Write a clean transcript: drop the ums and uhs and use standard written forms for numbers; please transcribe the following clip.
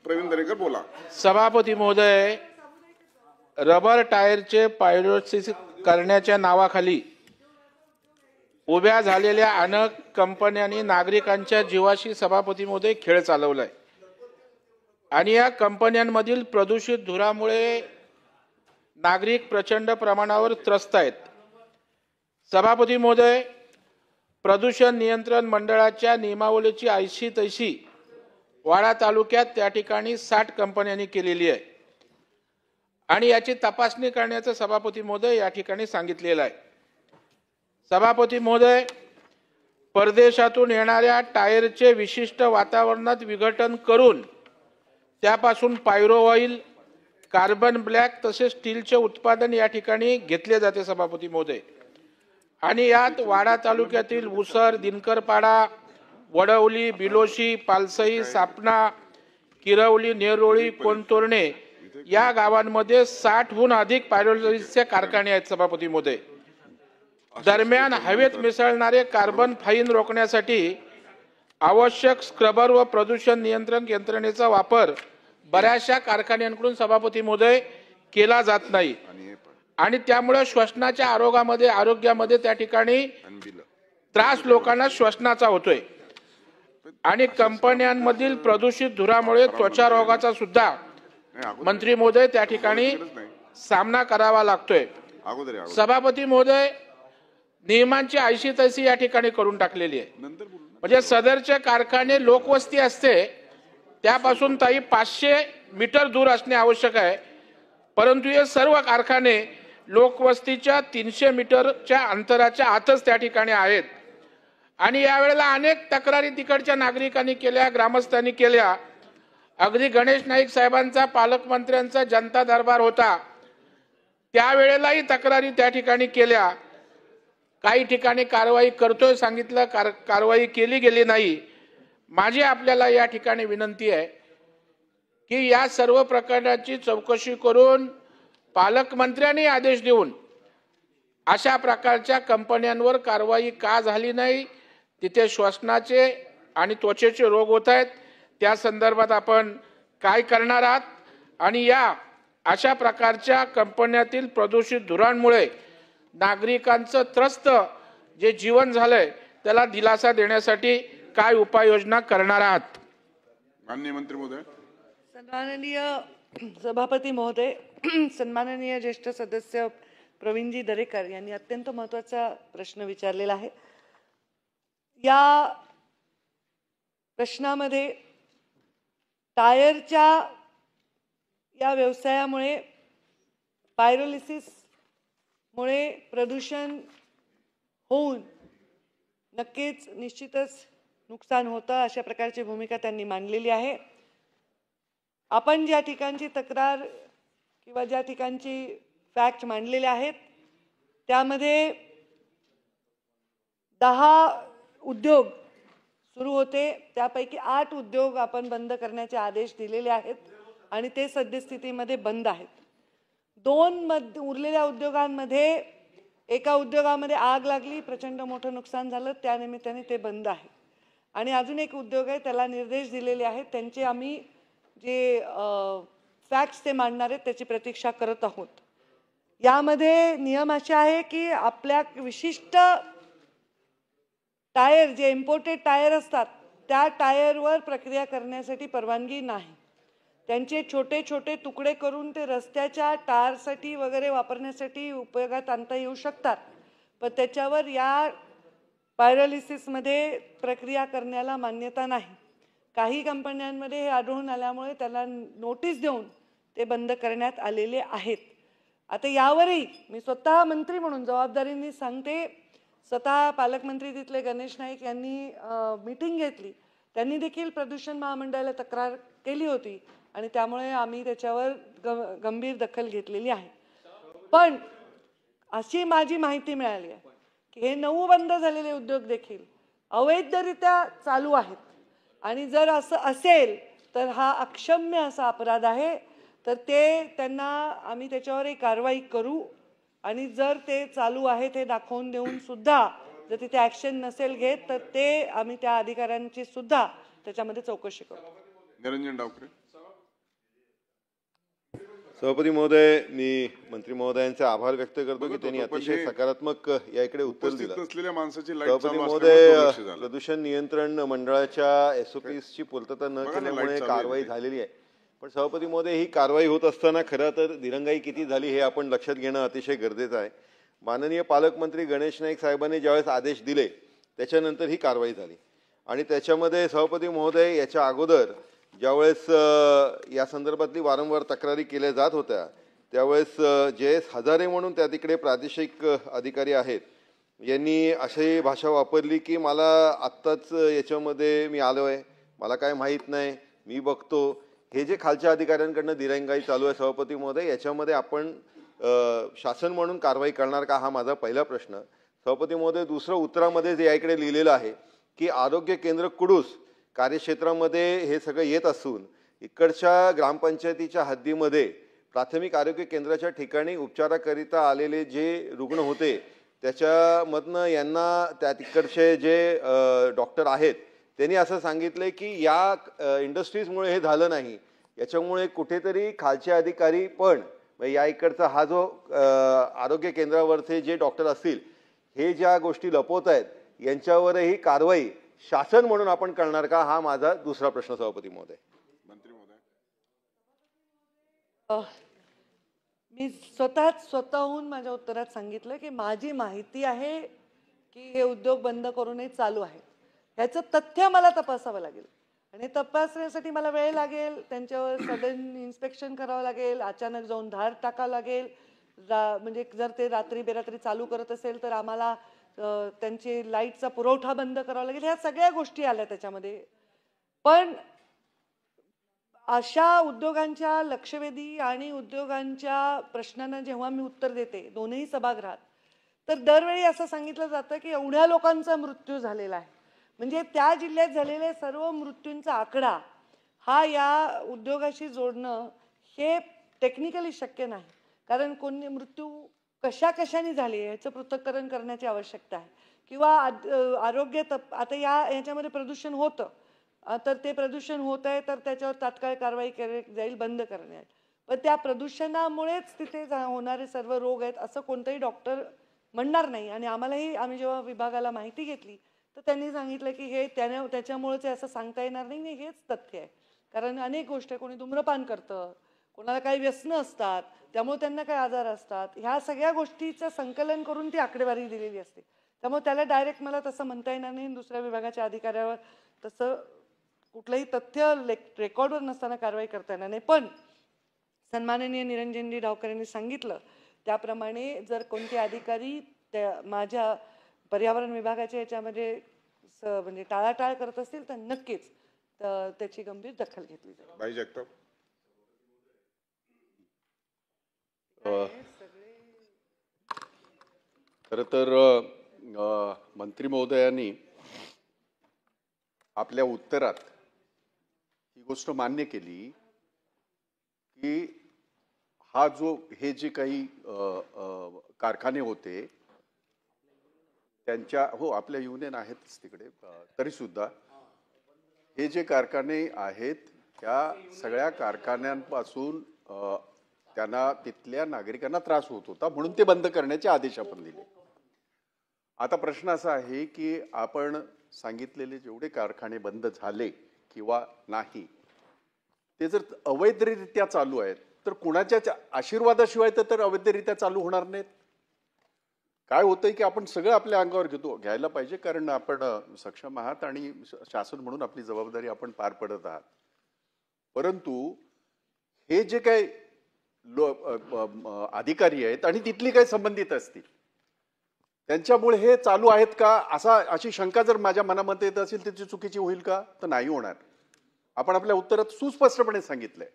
प्रवीण दरेकर बोला. सभापती महोदय, रबर टायरचे पायरोसिस करण्याच्या नावाखाली उभ्या झालेल्या अनेक कंपन्यांनी नागरिकांच्या जीवाशी सभापती महोदय खेळ चालवलाय आणि या कंपन्यांमधील प्रदूषित धुरामुळे नागरिक प्रचंड प्रमाणावर त्रस्त आहेत. सभापती महोदय, प्रदूषण नियंत्रण मंडळाच्या नियमावलीची ऐशी तैशी वाडा तालुक्यात त्या ठिकाणी 60 कंपन्यांनी केलेली आहे आणि याची तपासणी करण्याचं सभापती महोदय या ठिकाणी सांगितलेलं आहे. सभापती महोदय, परदेशातून येणाऱ्या टायरचे विशिष्ट वातावरणात विघटन करून त्यापासून पायरो ऑइल, कार्बन ब्लॅक तसेच स्टीलचे उत्पादन या ठिकाणी घेतले जाते सभापती महोदय. आणि यात वाडा तालुक्यातील उसर, दिनकरपाडा, वडवली, बिलोशी, पालसई, सापना, किरवली, नेरोळी, कोणतोरणे या गावांमध्ये 60हून अधिक पायरोसिसचे कारखाने आहेत सभापती महोदय. दरम्यान हवेत मिसळणारे कार्बन फाईन रोखण्यासाठी आवश्यक स्क्रबर व प्रदूषण नियंत्रण यंत्रणेचा वापर बऱ्याचशा कारखान्यांकडून सभापती महोदय केला जात नाही आणि त्यामुळे श्वसनाच्या आरोग्यामध्ये त्या ठिकाणी त्रास लोकांना श्वसनाचा होतोय आणि कंपन्यांमधील प्रदूषित धुरामुळे त्वचा रोगाचा सुद्धा मंत्री महोदय त्या ठिकाणी सामना करावा लागतोय. सभापती महोदय, नियमांची ऐशी तैशी या ठिकाणी करून टाकलेली आहे. म्हणजे सदरचे कारखाने लोकवस्ती असते त्यापासून 500 मीटर दूर असणे आवश्यक आहे, परंतु हे सर्व कारखाने लोकवस्तीच्या 300 मीटरच्या अंतराच्या आतच त्या ठिकाणी आहेत आणि यावेळेला अनेक तक्रारी तिकडच्या नागरिकांनी केल्या, ग्रामस्थांनी केल्या. अगदी गणेश नाईक साहेबांचा पालकमंत्र्यांचा जनता दरबार होता, त्यावेळेलाही तक्रारी त्या ठिकाणी केल्या. काही ठिकाणी कारवाई करतोय सांगितलं, कारवाई केली गेली नाही. माझी आपल्याला या ठिकाणी विनंती आहे की या सर्व प्रकरणाची चौकशी करून पालकमंत्र्यांनी आदेश देऊन अशा प्रकारच्या कंपन्यांवर कारवाई का झाली नाही, तिथे श्वसनाचे आणि त्वचेचे रोग होत आहेत, त्या संदर्भात आपण काय करणार आहात आणि या अशा प्रकारच्या कंपन्यातील प्रदूषित धुरांमुळे नागरिकांचं त्रस्त जे जीवन झालंय त्याला दिलासा देण्यासाठी काय उपाययोजना करणार आहात? माननीय मंत्री महोदय. सन्माननीय सभापती महोदय, सन्माननीय ज्येष्ठ सदस्य प्रवीणजी दरेकर यांनी अत्यंत महत्त्वाचा प्रश्न विचारलेला आहे. या प्रश्नामध्ये टायरच्या या व्यवसायामुळे पायरोलिसिसमुळे प्रदूषण होऊन नक्कीच निश्चितच नुकसान होतं अशा प्रकारची भूमिका त्यांनी मांडलेली आहे. आपण ज्या ठिकाणची तक्रार किंवा ज्या ठिकाणची फॅक्ट मांडलेले आहेत त्यामध्ये 10 उद्योग सुरू होते, त्यापैकी 8 उद्योग आपण बंद करण्याचे आदेश दिलेले आहेत आणि ते सद्यस्थितीमध्ये बंद आहेत. 2 उरलेल्या उद्योगांमध्ये एका उद्योगामध्ये आग लागली, प्रचंड मोठं नुकसान झालं, त्यानिमित्ताने ते बंद आहे. आणि अजून एक उद्योग आहे त्याला निर्देश दिलेले आहेत, त्यांचे आम्ही जे फॅक्ट्स ते मांडणार आहेत त्याची प्रतीक्षा करत आहोत. यामध्ये नियम असे आहे की आपल्या विशिष्ट टायर जे इम्पोर्टेड टायर असतात त्या टायरवर प्रक्रिया करण्यासाठी परवानगी नाही. त्यांचे छोटे छोटे तुकडे करून ते रस्त्याच्या टारसाठी वगैरे वापरण्यासाठी उपयोगात आणता येऊ शकतात, पण त्याच्यावर या पायरोलिसिसमध्ये प्रक्रिया करण्याला मान्यता नाही. काही कंपन्यांमध्ये हे आढळून आल्यामुळे त्याला नोटीस देऊन ते बंद करण्यात आलेले आहेत. आता यावरही मी स्वतः मंत्री म्हणून जबाबदारीने सांगते, स्वतः पालकमंत्री तिथले गणेश नाईक यांनी मीटिंग घेतली, त्यांनी देखील प्रदूषण महामंडळाला तक्रार केली होती आणि त्यामुळे आम्ही त्याच्यावर गंभीर दखल घेतलेली आहे. पण अशी माझी माहिती मिळाली आहे की हे 9 बंद झालेले उद्योग देखील अवैधरित्या चालू आहेत आणि जर असं असेल तर हा अक्षम्य असा अपराध आहे. तर ते त्यांना आम्ही त्याच्यावर एक कारवाई करू आणि जर ते चालू आहे ते दाखवून देऊन सुद्धा जर तिथे ॲक्शन नसेल घेत तर ते आम्ही त्या अधिकाऱ्यांची सुद्धा त्याच्यामध्ये चौकशी करू. निरंजन डावखरे. सभापती महोदय, मी मंत्री महोदयांचे आभार व्यक्त करतो की बघत त्यांनी होतो, पण अतिशय हे सकारात्मक याकडे उत्तर उपस्थित दिलं. नसलेल्या माणसाची लाईट सभापती चालू महोदय, असल्यामुळे दुर्लक्ष झालं. प्रदूषण नियंत्रण मंडळाच्या एसओपीची पूर्तता न बघा ना, केल्यामुळे लाईट चालू आहे कारवाई तिथे. झालेली आहे. पण सभापती महोदय, ही कारवाई होत असताना खरं तर दिरंगाई किती झाली हे आपण लक्षात घेणं अतिशय गरजेचं आहे. माननीय पालकमंत्री गणेश नाईक साहेबांनी ज्यावेळेस आदेश दिले त्याच्यानंतर ही कारवाई झाली. आणि त्याच्यामध्ये सभापती महोदय, याच्या अगोदर ज्यावेळेस या संदर्भातली वारंवार तक्रारी केल्या जात होत्या त्यावेळेस जे हजारे म्हणून त्या तिकडे प्रादेशिक अधिकारी आहेत यांनी अशी भाषा वापरली की मला आत्ताच याच्यामध्ये मी आलो आहे, मला काय माहीत नाही, मी बघतो. हे जे खालच्या अधिकाऱ्यांकडनं दिरंगाई चालू आहे सभापती महोदय, याच्यामध्ये आपण शासन म्हणून कारवाई करणार का, हा माझा पहिला प्रश्न. सभापती महोदय, दुसरं उत्तरामध्ये जे याकडे लिहिलेलं आहे की आरोग्य केंद्र कुडूस कार्यक्षेत्रामध्ये हे सगळं येत असून इकडच्या ग्रामपंचायतीच्या हद्दीमध्ये प्राथमिक आरोग्य केंद्राच्या ठिकाणी उपचाराकरिता आलेले जे रुग्ण होते त्याच्यामधनं यांना त्या तिकडचे जे डॉक्टर आहेत त्यांनी असं सांगितलं की या इंडस्ट्रीजमुळे हे झालं नाही, याच्यामुळे कुठेतरी खालचे अधिकारी पण या इकडचा हा जो आरोग्य केंद्रावरचे जे डॉक्टर असतील हे ज्या गोष्टी लपवत आहेत यांच्यावरही कारवाई शासन म्हणून आपण करणार का, हा माझा दुसरा प्रश्न सभापती महोदय. मंत्री महोदय, मी स्वतःहून माझ्या उत्तरात सांगितलं की माझी माहिती आहे की हे उद्योग बंद करूनही चालू आहे. ह्याचं तथ्य मला तपासावं लागेल आणि तपासण्यासाठी मला वेळ लागेल, त्यांच्यावर सडन इन्स्पेक्शन करावं लागेल, अचानक जाऊन धाड टाकावं लागेल. म्हणजे जर ते रात्री बेरात्री चालू करत असेल तर आम्हाला त्यांची लाईटचा पुरवठा बंद करावा लागेल. ह्या सगळ्या गोष्टी आल्या त्याच्यामध्ये. पण अशा उद्योगांच्या लक्षवेधी आणि उद्योगांच्या प्रश्नांना जेव्हा मी उत्तर देते दोनही सभागृहात, तर दरवेळी असं सांगितलं जातं की एवढ्या लोकांचा मृत्यू झालेला आहे. म्हणजे त्या जिल्ह्यात झालेले सर्व मृत्यूंचा आकडा हा या उद्योगाशी जोडणं हे टेक्निकली शक्य नाही. कारण कोणी मृत्यू कशाने झाली याचं पृथक्करण करण्याची आवश्यकता आहे. किंवा आरोग्य आता याच्यामध्ये प्रदूषण होतं तर ते प्रदूषण होत आहे तर त्याच्यावर तात्काळ कारवाई केली जाईल, बंद करण्यात. पण त्या प्रदूषणामुळेच तिथे होणारे सर्व रोग आहेत असं कोणताही डॉक्टर म्हणणार नाही. आणि आम्ही जेव्हा विभागाला माहिती घेतली तर त्यांनी सांगितलं की हे त्याच्यामुळेच असं सांगता येणार नाही, हेच तथ्य आहे. कारण अनेक गोष्टी, कोणी धूम्रपान करतं, कोणाला काही व्यसनं असतात त्यामुळे त्यांना काही आजार असतात, ह्या सगळ्या गोष्टीचं संकलन करून ती आकडेवारी दिलेली असते. त्यामुळे त्याला डायरेक्ट मला तसं म्हणता येणार नाही, दुसऱ्या विभागाच्या अधिकाऱ्यावर तसं कुठलंही तथ्य रेकॉर्डवर नसताना कारवाई करता येणार नाही. पण सन्माननीय निरंजनजी डावकर यांनी सांगितलं त्याप्रमाणे जर कोणते अधिकारी त्या माझ्या पर्यावरण विभागाच्या याच्यामध्ये म्हणजे टाळाटाळ करत असतील तर नक्कीच त्याची गंभीर दखल घेतली जाईल. भाई जगताप. खरं तर मंत्री महोदयांनी आपल्या उत्तरात ही गोष्ट मान्य केली की हे जे काही कारखाने होते त्यांच्या, हो आपल्या युनियन आहेतच तिकडे, तरी सुद्धा हे जे कारखाने आहेत त्या सगळ्या कारखान्यांपासून त्यांना तिथल्या नागरिकांना त्रास होत होता म्हणून ते बंद करण्याचे आदेश आपण दिले. आता प्रश्न असा आहे की आपण सांगितलेले जेवढे कारखाने बंद झाले किंवा नाही ते जर अवैधरित्या चालू आहेत तर कुणाच्या आशीर्वादाशिवाय तर अवैधरित्या चालू होणार नाहीत. काय होतंय की आपण सगळं आपल्या अंगावर घ्यायला पाहिजे, कारण आपण सक्षम आहात आणि शासन म्हणून आपली जबाबदारी आपण पार पडत आहात. परंतु हे जे काही अधिकारी आहेत आणि तिथली काही संबंधित असतील त्यांच्यामुळे हे चालू आहेत का अशी शंका जर माझ्या मनामध्ये येत असेल तर ती चुकीची होईल का, तर नाही होणार. आपण आपल्या उत्तरात सुस्पष्टपणे सांगितलंय